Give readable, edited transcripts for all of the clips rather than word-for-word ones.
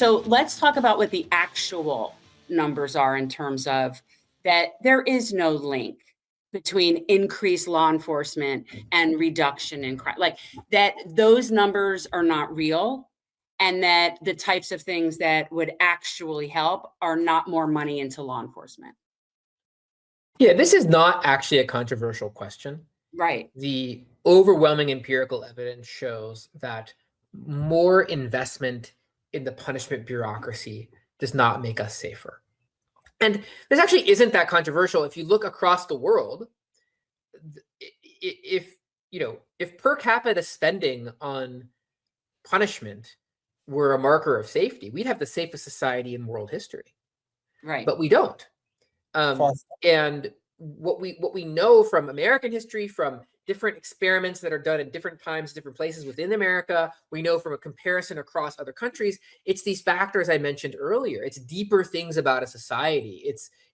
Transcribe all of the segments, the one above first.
So let's talk about what the actual numbers are in terms of that there is no link between increased law enforcement and reduction in crime. Like that those numbers are not real, and that the types of things that would actually help are not more money into law enforcement. Yeah, this is not actually a controversial question. Right. The overwhelming empirical evidence shows that more investment in the punishment bureaucracy does not make us safer. And this actually isn't that controversial. If you look across the world, if per capita spending on punishment were a marker of safety, we'd have the safest society in world history. Right. But we don't. And what we know from American history, from different experiments that are done at different times, different places within America, we know from a comparison across other countries, it's these factors I mentioned earlier. It's deeper things about a society.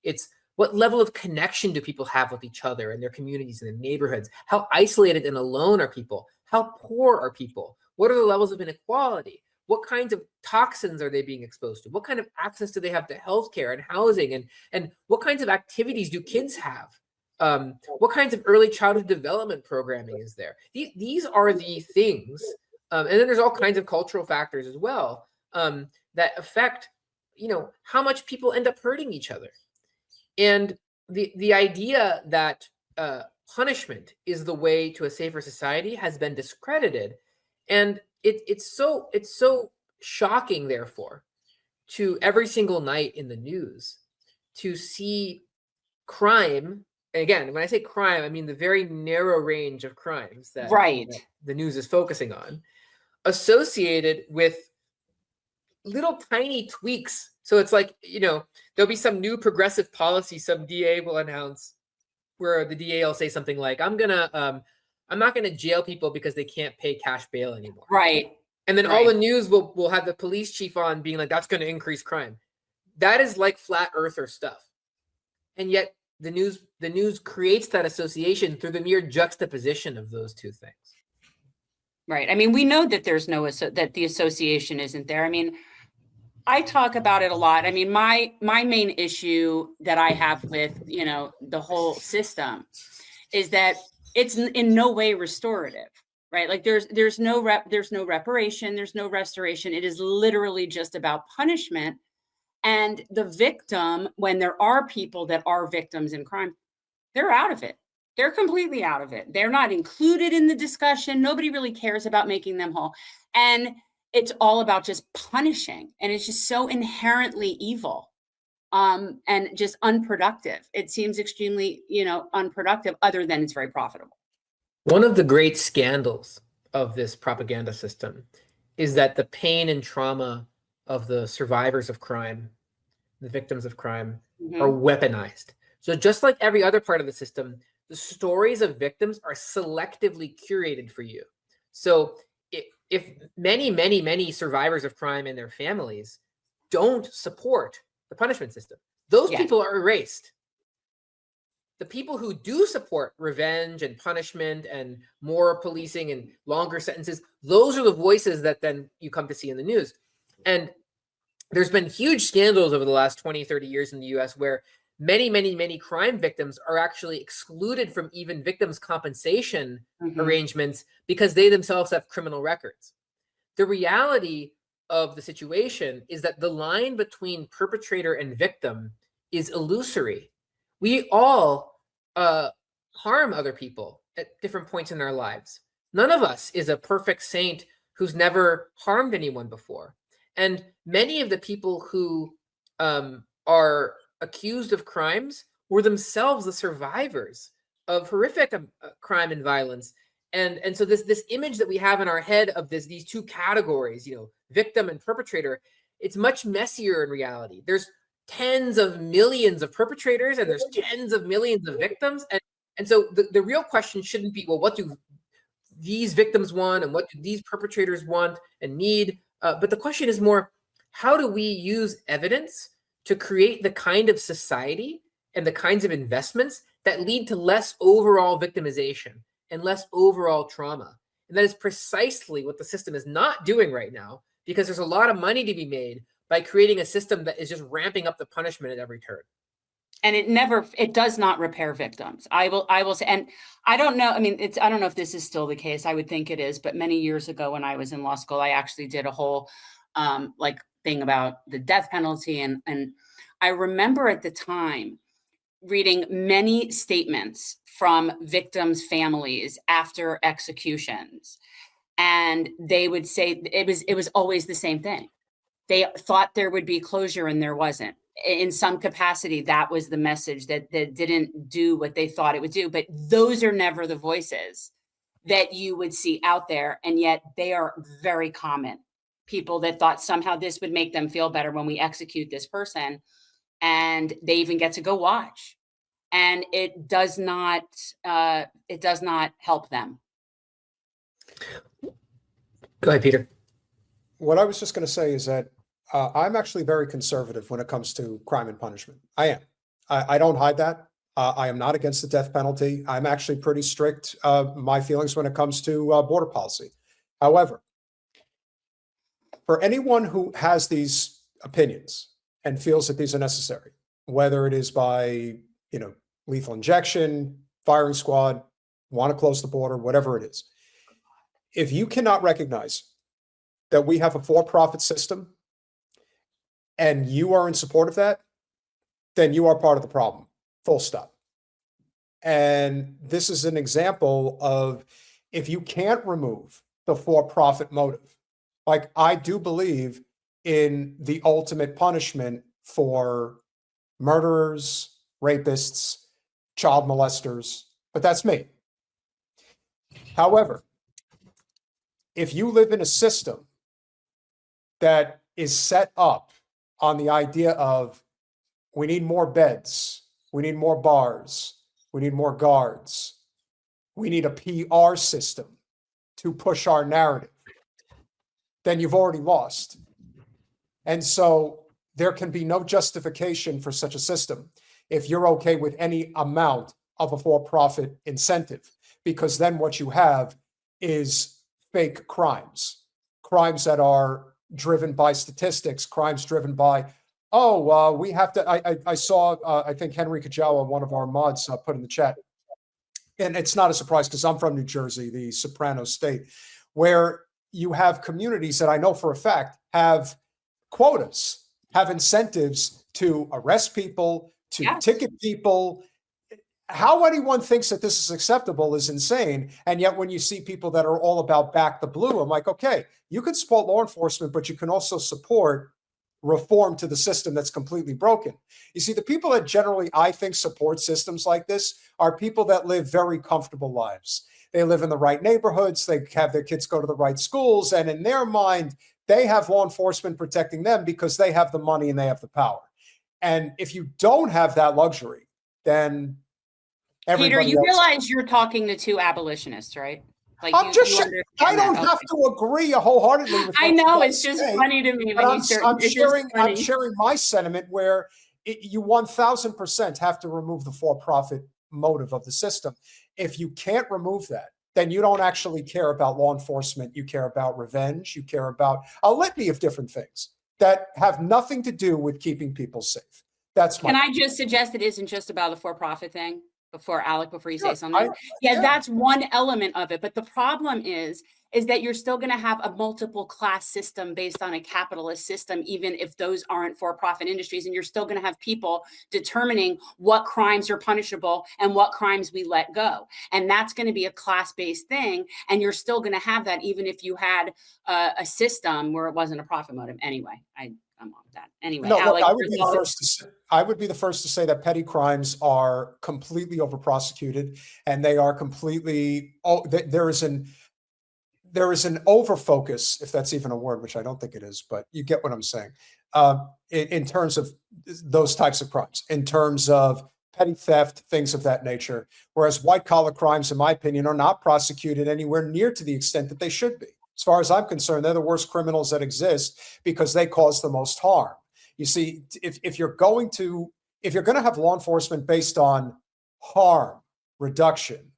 It's what level of connection do people have with each other and their communities and their neighborhoods? How isolated and alone are people? How poor are people? What are the levels of inequality? What kinds of toxins are they being exposed to? What kind of access do they have to healthcare and housing? And what kinds of activities do kids have? What kinds of early childhood development programming is there? These are the things. And then there's all kinds of cultural factors as well that affect, how much people end up hurting each other. And the idea that punishment is the way to a safer society has been discredited. And it's so shocking, therefore, to every single night in the news to see crime. And again, when I say crime, I mean the very narrow range of crimes that the news is focusing on, associated with little tiny tweaks. So it's like, there'll be some new progressive policy some DA will announce where the DA will say something like, I'm not going to jail people because they can't pay cash bail anymore. Right. And then all the news will have the police chief on being like, that's going to increase crime. That is like flat earther stuff. And yet the news creates that association through the mere juxtaposition of those two things. Right. I mean, we know that there's that the association isn't there. I mean, I talk about it a lot. I mean, my main issue that I have with, the whole system is that it's in no way restorative, right? Like there's no reparation, there's no restoration. It is literally just about punishment. And the victim, when there are people that are victims in crime, they're out of it. They're completely out of it. They're not included in the discussion. Nobody really cares about making them whole. And it's all about just punishing. And it's just so inherently evil. And just unproductive. It seems extremely, unproductive, other than it's very profitable. One of the great scandals of this propaganda system is that the pain and trauma of the survivors of crime, the victims of crime, are weaponized. So just like every other part of the system, the stories of victims are selectively curated for you. So if many survivors of crime and their families don't support the punishment system, those people are erased. The people who do support revenge and punishment and more policing and longer sentences, those are the voices that then you come to see in the news. And there's been huge scandals over the last 20, 30 years in the US where many crime victims are actually excluded from even victims' compensation arrangements because they themselves have criminal records. The reality of the situation is that the line between perpetrator and victim is illusory. We all harm other people at different points in our lives. None of us is a perfect saint who's never harmed anyone before. And many of the people who are accused of crimes were themselves the survivors of horrific crime and violence. And so this image that we have in our head of these two categories, victim and perpetrator, it's much messier in reality. There's tens of millions of perpetrators and there's tens of millions of victims. And so the real question shouldn't be, well, what do these victims want and what do these perpetrators want and need? But the question is more, how do we use evidence to create the kind of society and the kinds of investments that lead to less overall victimization and less overall trauma? And that is precisely what the system is not doing right now, because there's a lot of money to be made by creating a system that is just ramping up the punishment at every turn. And it does not repair victims. I will say, and I don't know, I mean, I don't know if this is still the case. I would think it is, but many years ago when I was in law school, I actually did a whole like thing about the death penalty. And I remember at the time reading many statements from victims' families after executions. And they would say it was always the same thing. They thought there would be closure and there wasn't. In some capacity, that was the message, that didn't do what they thought it would do. But those are never the voices that you would see out there. And yet they are very common. People that thought somehow this would make them feel better when we execute this person. And they even get to go watch. And it does not help them. Go ahead, Peter. What I was just going to say is that I'm actually very conservative when it comes to crime and punishment. I am. I don't hide that. I am not against the death penalty. I'm actually pretty strict, my feelings when it comes to border policy. However, for anyone who has these opinions and feels that these are necessary, whether it is by, lethal injection, firing squad, want to close the border, whatever it is, if you cannot recognize that we have a for-profit system and you are in support of that, then you are part of the problem, full stop. And this is an example of, if you can't remove the for-profit motive, like, I do believe in the ultimate punishment for murderers, rapists, child molesters, but that's me. However, if you live in a system that is set up on the idea of, we need more beds, we need more bars, we need more guards, we need a PR system to push our narrative, then you've already lost. And so there can be no justification for such a system if you're okay with any amount of a for-profit incentive, because then what you have is fake crimes that are driven by statistics, crimes driven by, we have to, I saw, I think Henry Kajawa, one of our mods, put in the chat, and it's not a surprise because I'm from New Jersey, the Soprano state, where you have communities that I know for a fact have quotas, have incentives to arrest people, to ticket people. How anyone thinks that this is acceptable is insane. And yet when you see people that are all about back the blue, I'm like, okay, you can support law enforcement, but you can also support reform to the system that's completely broken. You see, the people that generally, I think, support systems like this are people that live very comfortable lives. They live in the right neighborhoods, they have their kids go to the right schools, and in their mind, they have law enforcement protecting them because they have the money and they have the power. And if you don't have that luxury, then Peter, you realize you're talking to two abolitionists, right? Like, I don't have to agree wholeheartedly with I know, it's just funny to me. I'm sharing my sentiment where you 1000% have to remove the for-profit motive of the system. If you can't remove that, then you don't actually care about law enforcement. You care about revenge. You care about a litany of different things that have nothing to do with keeping people safe. That's my. Can I just suggest it isn't just about the for-profit thing? Before you say something. That's one element of it. But the problem is that you're still going to have a multiple class system based on a capitalist system, even if those aren't for-profit industries. And you're still going to have people determining what crimes are punishable and what crimes we let go. And that's going to be a class-based thing. And you're still going to have that even if you had a system where it wasn't a profit motive. Anyway, I'm on that. Anyway, no, Alec, look, I would be the first to say that petty crimes are completely over prosecuted, and they are completely. There is an over focus, if that's even a word, which I don't think it is, but you get what I'm saying. In terms of those types of crimes, in terms of petty theft, things of that nature, whereas white collar crimes, in my opinion, are not prosecuted anywhere near to the extent that they should be. As far as I'm concerned, they're the worst criminals that exist because they cause the most harm. You see, if you're going to have law enforcement based on harm reduction,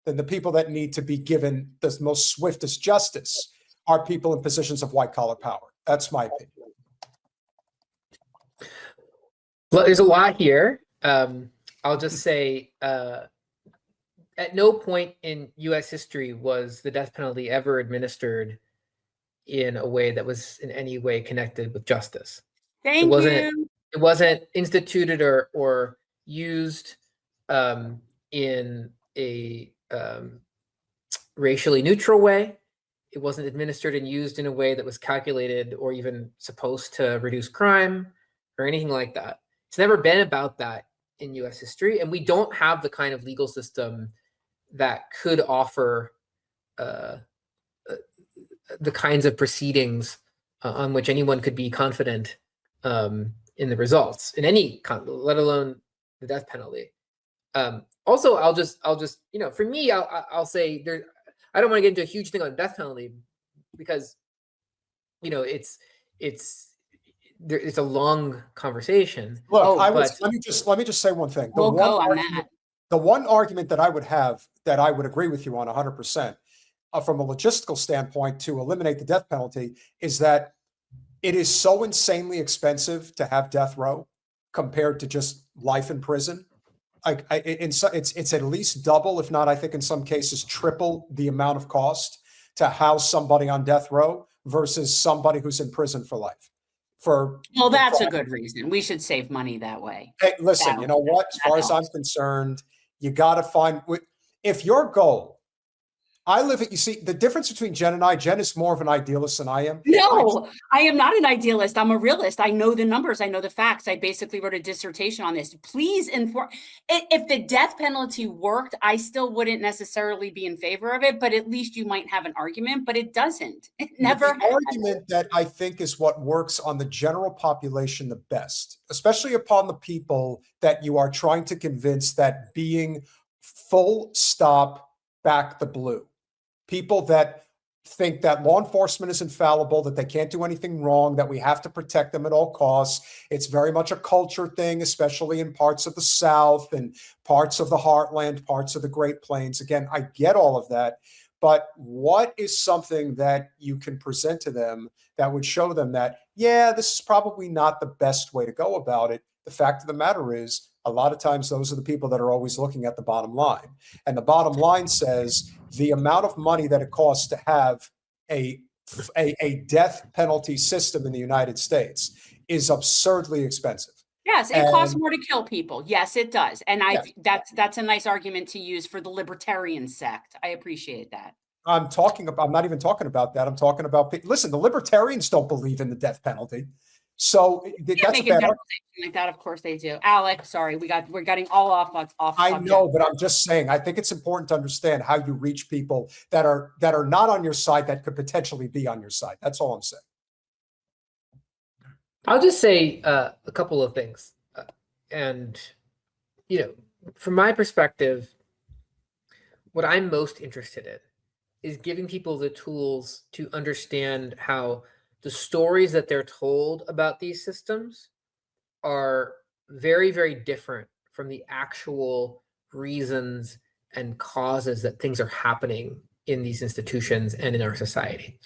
then the people that need to be given the most swiftest justice are people in positions of white collar power. That's my opinion. Well, there's a lot here. I'll just say, at no point in U.S. history was the death penalty ever administered in a way that was in any way connected with justice. Thank you. It wasn't instituted or used in a racially neutral way. It wasn't administered and used in a way that was calculated or even supposed to reduce crime or anything like that. It's never been about that in US history. And we don't have the kind of legal system that could offer the kinds of proceedings on which anyone could be confident in the results in any, let alone the death penalty. Also, I'll just, for me, I'll say there. I don't want to get into a huge thing on death penalty because, it's a long conversation. Look, let me just say one thing. The one argument that I would have that I would agree with you on 100%, from a logistical standpoint to eliminate the death penalty is that it is so insanely expensive to have death row compared to just life in prison. It's at least double, if not, I think in some cases triple the amount of cost to house somebody on death row versus somebody who's in prison for life. Well, that's a good reason. We should save money that way. Hey, listen, you know what? As far as I'm concerned, you got to find, if your goal, you see, the difference between Jen and I, Jen is more of an idealist than I am. No, I am not an idealist. I'm a realist. I know the numbers. I know the facts. I basically wrote a dissertation on this. Please inform. If the death penalty worked, I still wouldn't necessarily be in favor of it, but at least you might have an argument, but it doesn't. It never. The argument that I think is what works on the general population the best, especially upon the people that you are trying to convince that being full stop back the blue. People that think that law enforcement is infallible, that they can't do anything wrong, that we have to protect them at all costs. It's very much a culture thing, especially in parts of the South and parts of the heartland, parts of the Great Plains. Again, I get all of that, but what is something that you can present to them that would show them that, yeah, this is probably not the best way to go about it? The fact of the matter is, a lot of times those are the people that are always looking at the bottom line. And the bottom line says the amount of money that it costs to have a death penalty system in the United States is absurdly expensive. Yes, it costs more to kill people. Yes, it does. And that's a nice argument to use for the libertarian sect. I appreciate that. I'm not even talking about that. I'm talking about, listen, the libertarians don't believe in the death penalty. So that's a bad like that. Of course they do. Alec, sorry, we're getting all off. I know, but I'm just saying, I think it's important to understand how you reach people that are not on your side that could potentially be on your side. That's all I'm saying. I'll just say a couple of things. And, from my perspective, what I'm most interested in is giving people the tools to understand how the stories that they're told about these systems are very, very different from the actual reasons and causes that things are happening in these institutions and in our society.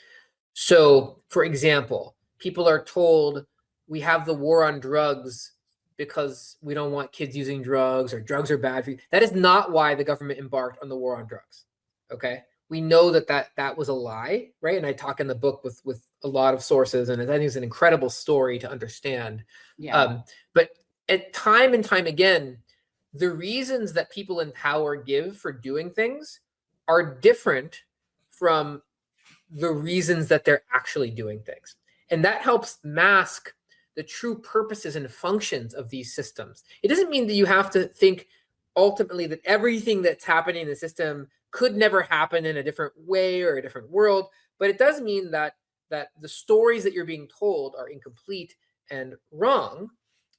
So, for example, people are told we have the war on drugs because we don't want kids using drugs or drugs are bad for you. That is not why the government embarked on the war on drugs, okay? We know that was a lie, right? And I talk in the book with a lot of sources, and I think it's an incredible story to understand. Yeah. But at time and time again, the reasons that people in power give for doing things are different from the reasons that they're actually doing things. And that helps mask the true purposes and functions of these systems. It doesn't mean that you have to think ultimately that everything that's happening in the system could never happen in a different way or a different world, but it does mean that the stories that you're being told are incomplete and wrong.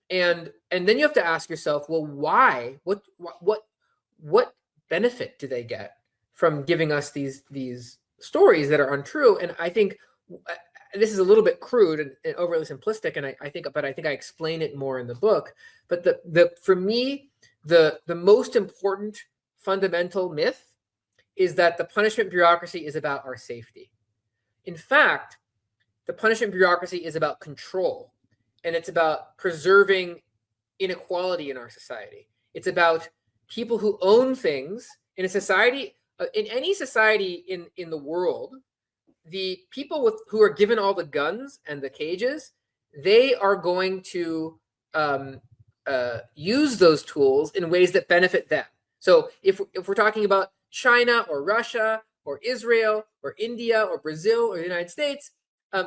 And then you have to ask yourself, well, why? What benefit do they get from giving us these stories that are untrue? And I think this is a little bit crude and overly simplistic, and I think I explain it more in the book. But for me, the most important fundamental myth is that the punishment bureaucracy is about our safety. In fact, the punishment bureaucracy is about control, and it's about preserving inequality in our society. It's about people who own things in a society, in any society in the world. The people who are given all the guns and the cages, they are going to use those tools in ways that benefit them. So if we're talking about China or Russia or Israel or India or Brazil or the United States,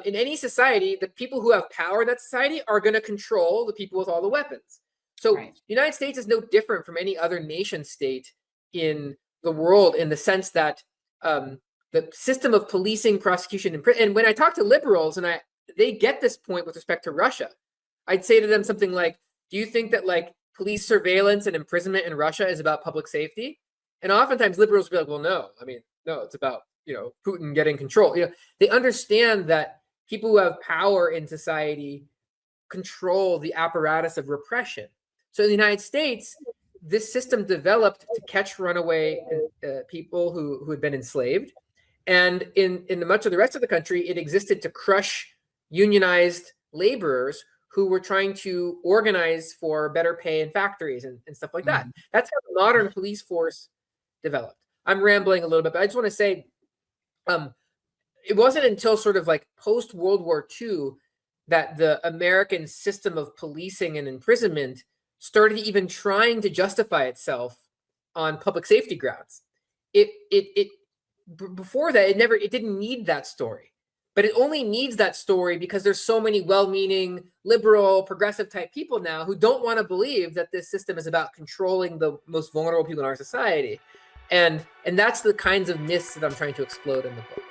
in any society, the people who have power in that society are going to control the people with all the weapons. So the United States is no different from any other nation state in the world, in the sense that the system of policing, prosecution, and when I talk to liberals and they get this point with respect to Russia, I'd say to them something like, do you think that like police surveillance and imprisonment in Russia is about public safety? And oftentimes liberals will be like, well, no, I mean, no, it's about, Putin getting control. They understand that people who have power in society control the apparatus of repression. So in the United States, this system developed to catch runaway people who had been enslaved. And in much of the rest of the country, it existed to crush unionized laborers who were trying to organize for better pay in factories and stuff like that. That's how the modern police force developed. I'm rambling a little bit, but I just want to say, it wasn't until sort of like post-World War II that the American system of policing and imprisonment started even trying to justify itself on public safety grounds. Before that, it didn't need that story, but it only needs that story because there's so many well-meaning, liberal, progressive type people now who don't want to believe that this system is about controlling the most vulnerable people in our society. And that's the kinds of myths that I'm trying to explode in the book.